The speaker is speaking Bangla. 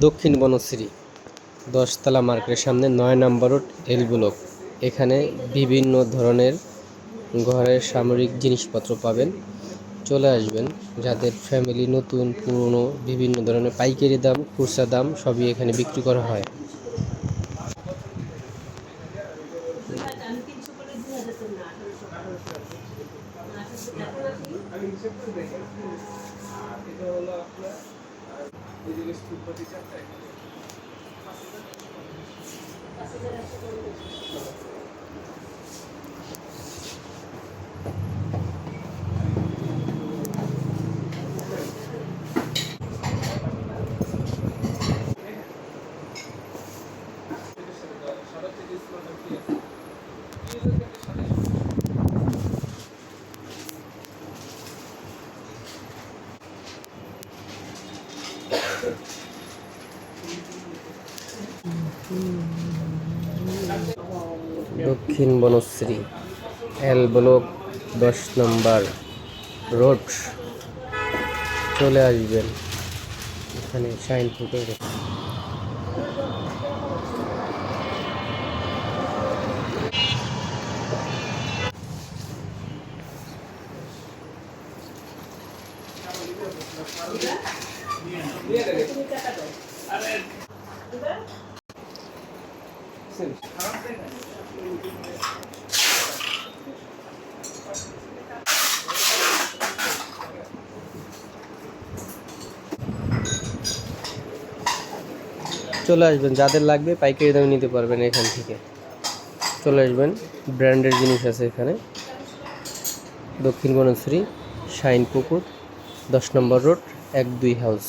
দক্ষিণ বনশ্রী 10তলা মার্কেটের সামনে 9 নম্বর রোড এল ব্লক। এখানে বিভিন্ন ধরনের ঘরের সামরিক জিনিসপত্র পাবেন। চলে আসবেন। যাদের ফ্যামিলি নতুন পুরনো বিভিন্ন ধরনের পাইকারি দাম খুচরা দাম সবই এখানে বিক্রি করা হয়। দক্ষিণ বনশ্রী এল ব্লক 10 নম্বর রোড। চলে আসবেন। এখানে শাইন ফুটের চলে আসবেন। যাদের লাগবে পাইকারি দামে নিতে পারবেন এখান থেকে। চলে আসবেন। ব্র্যান্ডের জিনিস আছে এখানে। দক্ষিণ বনশ্রী শাইন পুকুর 10 নম্বর রোড 1-2 হাউস।